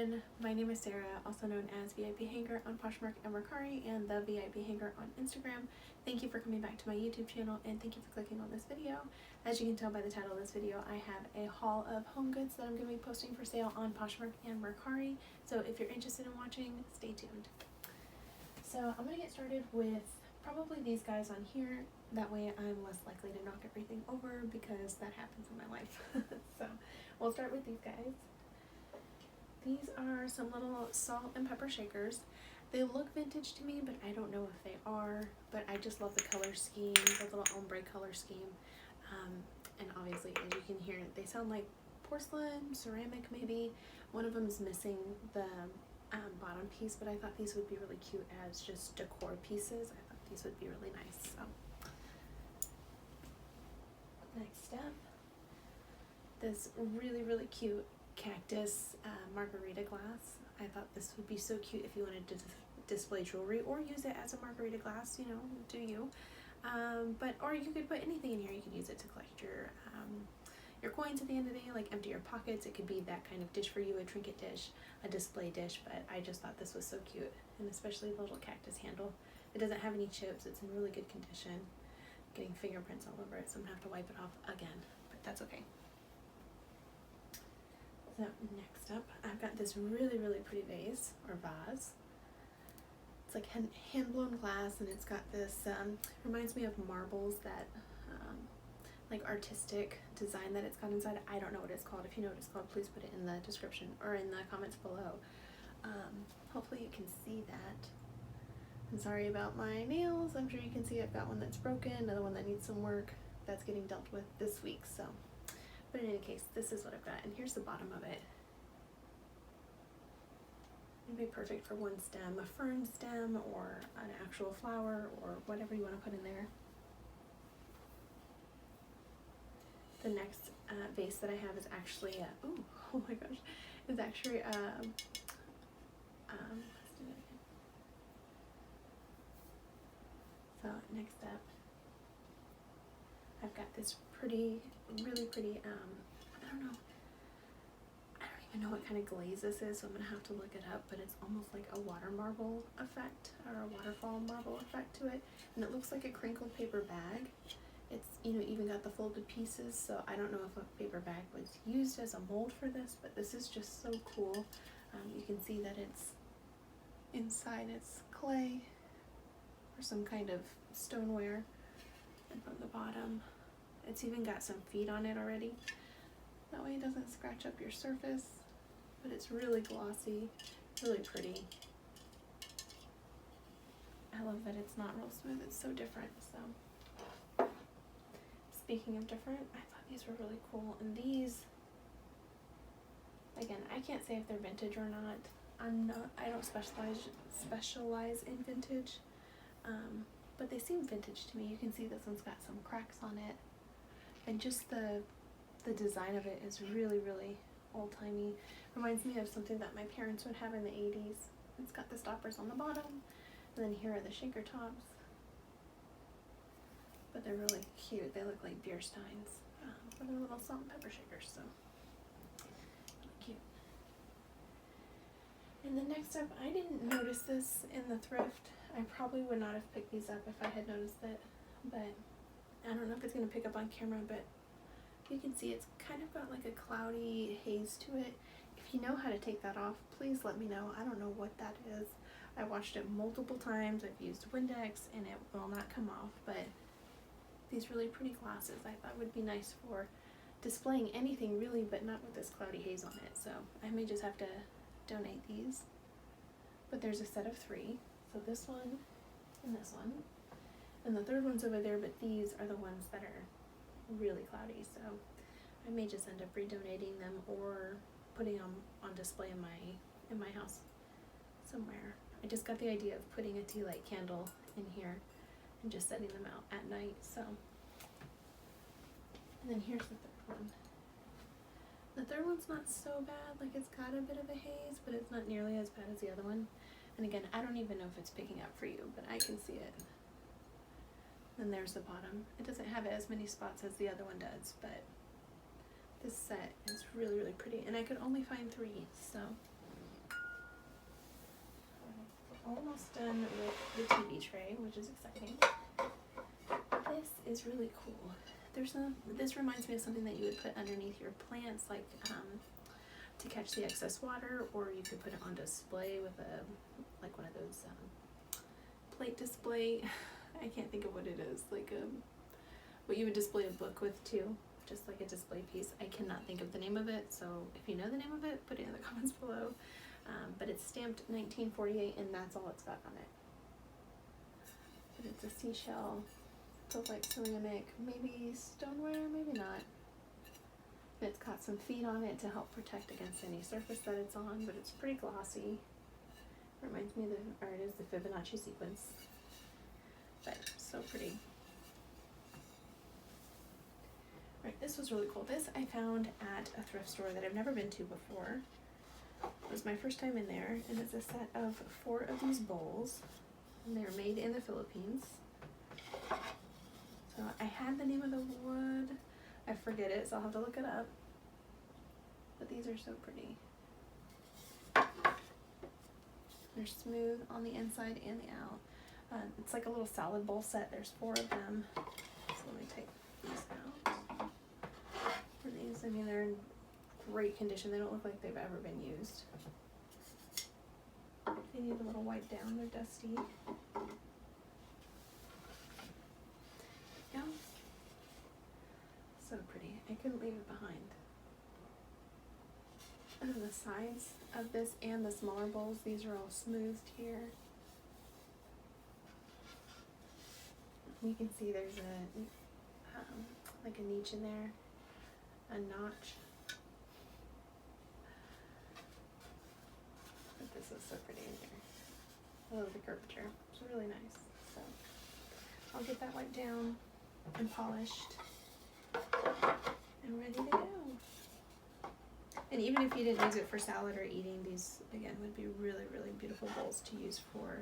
everyone, my name is Sarah, also known as VIPHANGER on Poshmark and Mercari and the VIPHANGER on Instagram. Thank you for coming back to my YouTube channel and thank you for clicking on this video. As you can tell by the title of this video, I have a haul of home goods that I'm going to be posting for sale on Poshmark and Mercari. So if you're interested in watching, stay tuned. So I'm going to get started with probably these guys on here. That way I'm less likely to knock everything over because that happens in my life. So we'll start with these guys. These are some little salt and pepper shakers. They look vintage to me, but I don't know if they are, but I just love the color scheme, the little ombre color scheme. And obviously, as you can hear, they sound like porcelain, ceramic maybe. One of them is missing the bottom piece, but I thought these would be really cute as just decor pieces. I thought these would be really nice. So, next step, this really cute cactus margarita glass. I thought this would be so cute if you wanted to display jewelry or use it as a margarita glass, you know, do you. Or you could put anything in here. You could use it to collect your coins at the end of the day, like empty your pockets. It could be that kind of dish for you, a trinket dish, a display dish, but I just thought this was so cute, and especially the little cactus handle. It doesn't have any chips. It's in really good condition. Getting fingerprints all over it, so I'm gonna have to wipe it off again, but that's okay. So next up, I've got this really pretty vase or vase. It's like hand-blown glass, and it's got this, reminds me of marbles, that like artistic design that it's got inside. I don't know what it's called. If you know what it's called, please put it in the description or in the comments below. Hopefully you can see that. I'm sorry about my nails. I'm sure you can see I've got one that's broken, another one that needs some work that's getting dealt with this week, so. But in any case, this is what I've got, and here's the bottom of it. It'd be perfect for one stem, a fern stem, or an actual flower, or whatever you want to put in there. The next vase that I have is actually, oh my gosh, is actually, let's do that again. So next up, I've got this really pretty, I don't even know what kind of glaze this is, so I'm gonna have to look it up, but it's almost like a water marble effect, or a waterfall marble effect to it, and it looks like a crinkled paper bag. It's, you know, even got the folded pieces, so I don't know if a paper bag was used as a mold for this, but this is just so cool. You can see that it's inside, it's clay or some kind of stoneware, and from the bottom it's even got some feet on it already. That way it doesn't scratch up your surface, but it's really glossy, really pretty. I love that it's not real smooth, it's so different. So speaking of different, I thought these were really cool, and these, again, I can't say if they're vintage or not. I don't specialize in vintage, but they seem vintage to me. You can see this one's got some cracks on it, and just the design of it is really old-timey. Reminds me of something that my parents would have in the 80s. It's got the stoppers on the bottom, and then here are the shaker tops. But they're really cute. They look like beer steins, but they're little salt and pepper shakers, so really cute. And then next up, I didn't notice this in the thrift. I probably would not have picked these up if I had noticed it, but I don't know if it's going to pick up on camera, but you can see it's kind of got like a cloudy haze to it. If you know how to take that off, please let me know. I don't know what that is. I washed it multiple times. I've used Windex and it will not come off, but these really pretty glasses I thought would be nice for displaying anything really, but not with this cloudy haze on it. So I may just have to donate these. But there's a set of 3. So this one and this one. And the third one's over there, but these are the ones that are really cloudy, so I may just end up redonating them or putting them on display in my house somewhere. I just got the idea of putting a tea light candle in here and just setting them out at night, so. And then here's the third one. The third one's not so bad, like it's got a bit of a haze, but it's not nearly as bad as the other one. And again, I don't even know if it's picking up for you, but I can see it. And there's the bottom. It doesn't have as many spots as the other one does, but this set is really pretty, and I could only find 3, so almost done with the TV tray, which is exciting. This is really cool. This reminds me of something that you would put underneath your plants, like to catch the excess water, or you could put it on display with like one of those plate display. I can't think of what it is, like what you would display a book with too, just like a display piece. I cannot think of the name of it, so if you know the name of it, put it in the comments below. But it's stamped 1948, and that's all it's got on it. But it's a seashell, feels like ceramic, maybe stoneware, maybe not. It's got some feet on it to help protect against any surface that it's on, but it's pretty glossy. Reminds me of it is the Fibonacci sequence. But so pretty. Right, this was really cool. This I found at a thrift store that I've never been to before. It was my first time in there, and it's a set of 4 of these bowls, and they're made in the Philippines. So I had the name of the wood. I forget it, so I'll have to look it up. But these are so pretty. They're smooth on the inside and the out. It's like a little salad bowl set. There's 4 of them. So let me take these out. And these, I mean, they're in great condition. They don't look like they've ever been used. They need a little wipe down. They're dusty. Yeah. So pretty. I couldn't leave it behind. And then the sides of this and the smaller bowls, these are all smoothed here. You can see there's a like a niche in there, a notch. But this is so pretty in here. I love the curvature. It's really nice. So I'll get that wiped down and polished and ready to go. And even if you didn't use it for salad or eating, these again would be really, really beautiful bowls to use for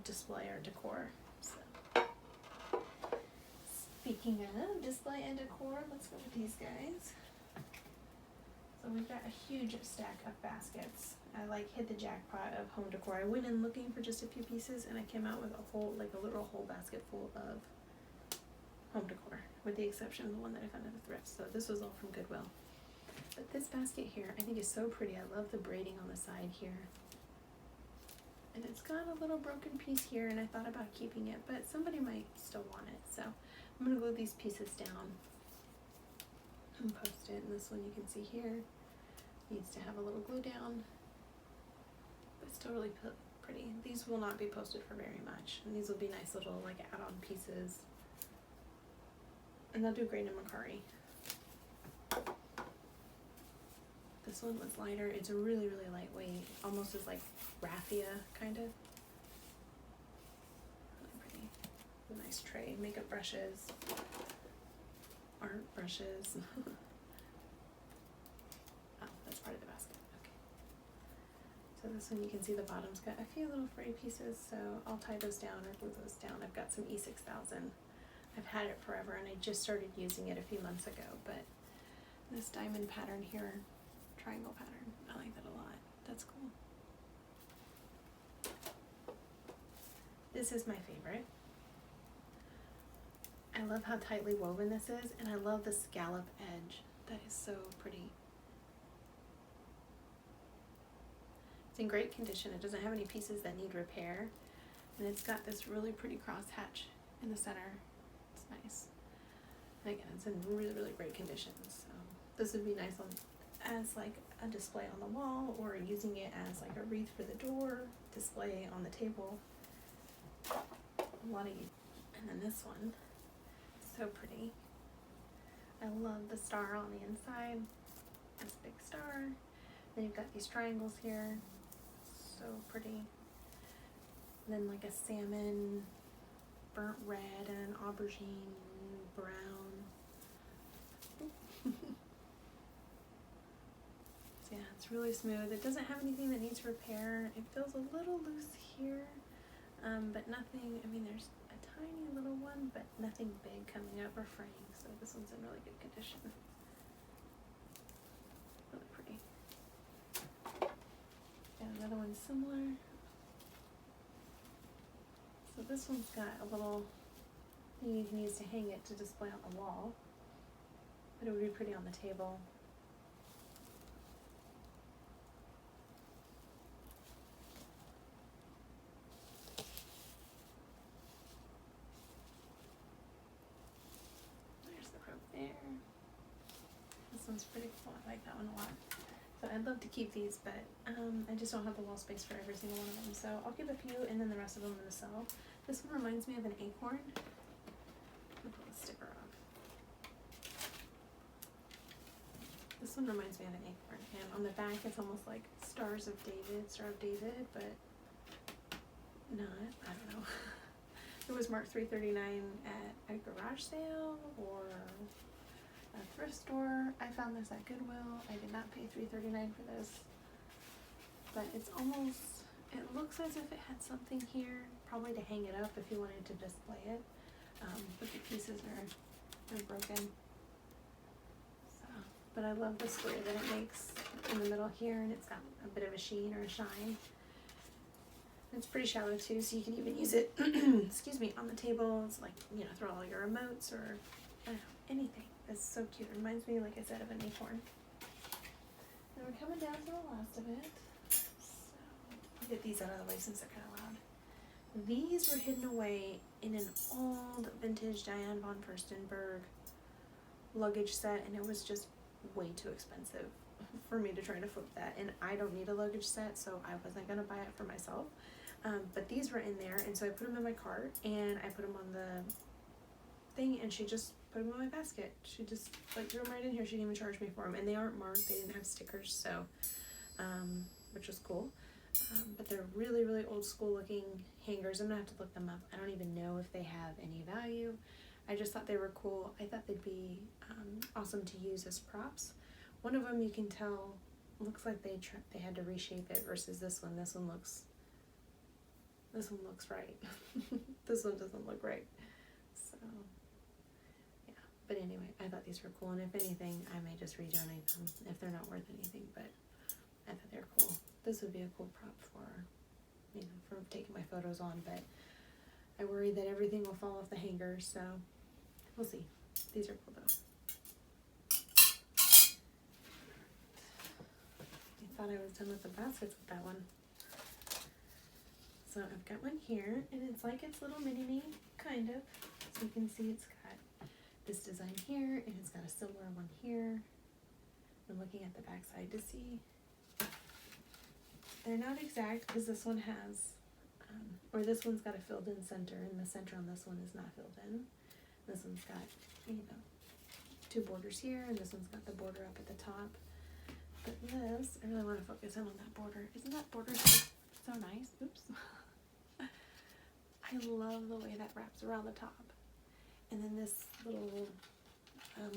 display or decor. So speaking of display and decor, let's go with these guys. So we've got a huge stack of baskets. I like hit the jackpot of home decor. I went in looking for just a few pieces, and I came out with a whole, like a literal whole basket full of home decor, with the exception of the one that I found at the thrift. So this was all from Goodwill. But this basket here, I think is so pretty. I love the braiding on the side here. And it's got a little broken piece here, and I thought about keeping it, but somebody might still want it. So I'm gonna glue these pieces down and post it. And this one you can see here needs to have a little glue down, but still really pretty. These will not be posted for very much, and these will be nice little like add-on pieces. And they'll do great in Mercari. This one was lighter. It's really, really lightweight. Almost as like raffia, kind of. Really pretty. A nice tray. Makeup brushes. Art brushes. Oh, that's part of the basket. Okay. So this one you can see the bottom's got a few little frayed pieces, so I'll tie those down or glue those down. I've got some E6000. I've had it forever, and I just started using it a few months ago, but this diamond pattern here, triangle pattern, I like that a lot. That's cool. This is my favorite. I love how tightly woven this is, and I love the scallop edge. That is so pretty. It's in great condition. It doesn't have any pieces that need repair, and it's got this really pretty crosshatch in the center. It's nice. And again, it's in really, really great condition. So this would be nice on as like a display on the wall, or using it as like a wreath for the door, display on the table. A lot of use. And then this one, so pretty. I love the star on the inside. This big star. Then you've got these triangles here. So pretty. And then like a salmon, burnt red, and an aubergine brown. So yeah, it's really smooth. It doesn't have anything that needs repair. It feels a little loose here, but nothing, I mean, there's a tiny little one, but nothing big coming up or fraying. So this one's in really good condition. Really pretty. And another one similar. So this one's got a little thing you can use to hang it to display on the wall, but it would be pretty on the table. There's the rope there. This one's pretty cool. I like that one a lot. So I'd love to keep these, but I just don't have the wall space for every single one of them. So I'll keep a few, and then the rest of them I'm going to sell. This one reminds me of an acorn. I'll pull the sticker off. This one reminds me of an acorn, and on the back it's almost like Stars of David, Star of David, but not. I don't know. It was marked $3.39 at a garage sale or a thrift store. I found this at Goodwill. I did not pay $3.39 for this, but it's almost, it looks as if it had something here, probably to hang it up if you wanted to display it, but the pieces are broken. So, but I love the square that it makes in the middle here, and it's got a bit of a sheen or a shine. It's pretty shallow too, so you can even use it, excuse me, on the table. It's like, you know, throw all your remotes or, I don't know, anything. It's so cute. It reminds me, like I said, of an acorn. And we're coming down to the last of it. So I'll get these out of the way since they're kind of loud. These were hidden away in an old vintage Diane von Furstenberg luggage set, and it was just way too expensive for me to try to flip that. And I don't need a luggage set, so I wasn't going to buy it for myself. But these were in there, and so I put them in my cart, and I put them on the thing, and she just put them in my basket. She just like threw them right in here. She didn't even charge me for them, and they aren't marked. They didn't have stickers, so which was cool. But they're really, really old school looking hangers. I'm gonna have to look them up. I don't even know if they have any value. I just thought they were cool. I thought they'd be awesome to use as props. One of them you can tell looks like they had to reshape it versus this one. This one looks right. This one doesn't look right. So yeah, but anyway, I thought these were cool, and if anything, I may just redonate them if they're not worth anything, but I thought they were cool. This would be a cool prop for, you know, for taking my photos on, but I worry that everything will fall off the hanger, so we'll see. These are cool though. I thought I was done with the baskets with that one. So I've got one here, and it's like it's little mini-me, kind of. So you can see it's got this design here, and it's got a similar one here. I'm looking at the back side to see. They're not exact, because this one has, or this one's got a filled-in center, and the center on this one is not filled in. This one's got, you know, two borders here, and this one's got the border up at the top. But this, I really want to focus in on that border. Isn't that border so nice? Oops. I love the way that wraps around the top. And then this little,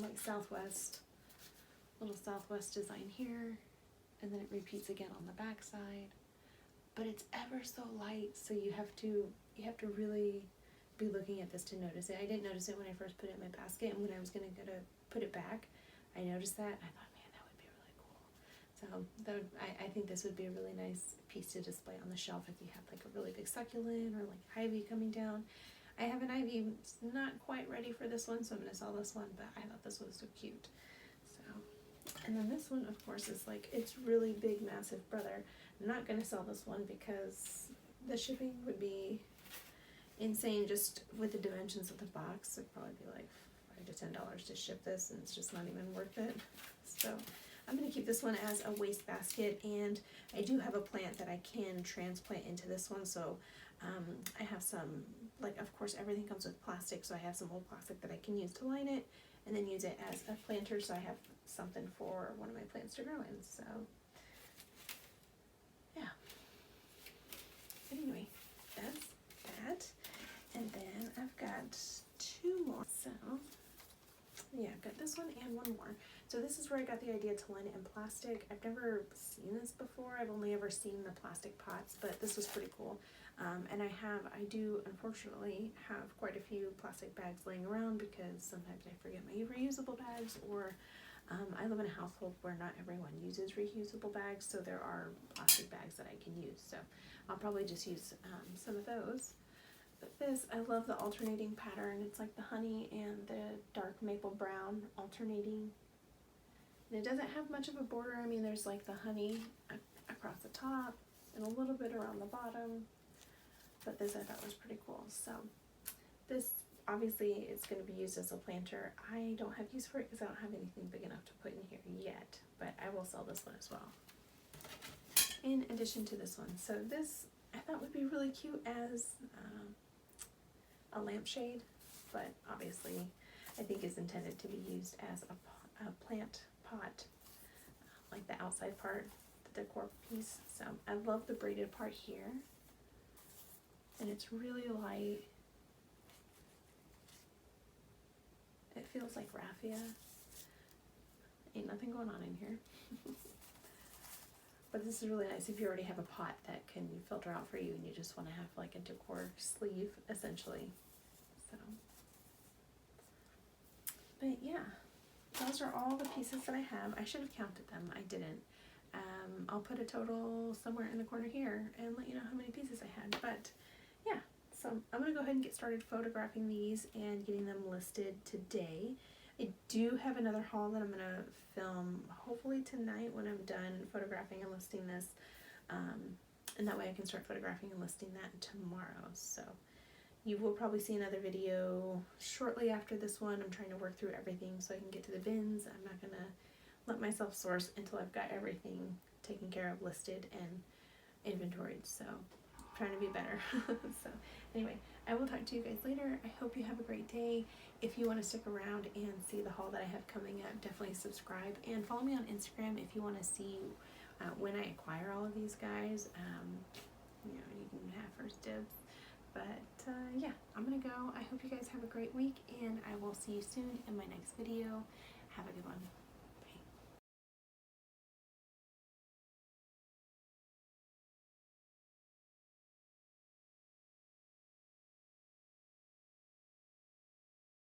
like little southwest design here. And then it repeats again on the back side. But it's ever so light, so you have to really be looking at this to notice it. I didn't notice it when I first put it in my basket, and when I was going to go to put it back, I noticed that. I thought, man, that would be really cool. So I think this would be a really nice piece to display on the shelf if you have like a really big succulent or like ivy coming down. I have an ivy, it's not quite ready for this one, so I'm going to sell this one, but I thought this was so cute. So, and then this one, of course, is like its really big, massive brother. I'm not going to sell this one because the shipping would be insane just with the dimensions of the box. It'd probably be like $5 to $10 to ship this, and it's just not even worth it. So I'm going to keep this one as a waste basket, and I do have a plant that I can transplant into this one, so I have some, like, of course everything comes with plastic, so I have some old plastic that I can use to line it, and then use it as a planter, so I have something for one of my plants to grow in, so yeah. But anyway, that's that, and then I've got two more, so yeah, I've got this one and one more. So this is where I got the idea to line it in plastic. I've never seen this before. I've only ever seen the plastic pots, but this was pretty cool. And I do unfortunately have quite a few plastic bags laying around because sometimes I forget my reusable bags, or I live in a household where not everyone uses reusable bags, so there are plastic bags that I can use. So I'll probably just use some of those. But this, I love the alternating pattern. It's like the honey and the dark maple brown alternating. And it doesn't have much of a border. I mean, there's like the honey across the top and a little bit around the bottom. But this I thought was pretty cool. So this obviously is going to be used as a planter. I don't have use for it because I don't have anything big enough to put in here yet. But I will sell this one as well, in addition to this one. So this I thought would be really cute as a lampshade, but obviously I think is intended to be used as a plant pot, like the outside part, the decor piece. So I love the braided part here, and it's really light. It feels like raffia. Ain't nothing going on in here. But this is really nice if you already have a pot that can filter out for you and you just want to have like a decor sleeve, essentially. So, but yeah, those are all the pieces that I have. I should have counted them. I didn't. I'll put a total somewhere in the corner here and let you know how many pieces I had. But yeah, so I'm going to go ahead and get started photographing these and getting them listed today. I do have another haul that I'm going to film hopefully tonight when I'm done photographing and listing this, and that way I can start photographing and listing that tomorrow. So you will probably see another video shortly after this one. I'm trying to work through everything so I can get to the bins. I'm not going to let myself source until I've got everything taken care of, listed, and inventoried. So I'm trying to be better. So anyway, I will talk to you guys later. I hope you have a great day. If you want to stick around and see the haul that I have coming up, definitely subscribe and follow me on Instagram if you want to see when I acquire all of these guys. You know, you can have first dibs. But yeah, I'm gonna go. I hope you guys have a great week, and I will see you soon in my next video. Have a good one.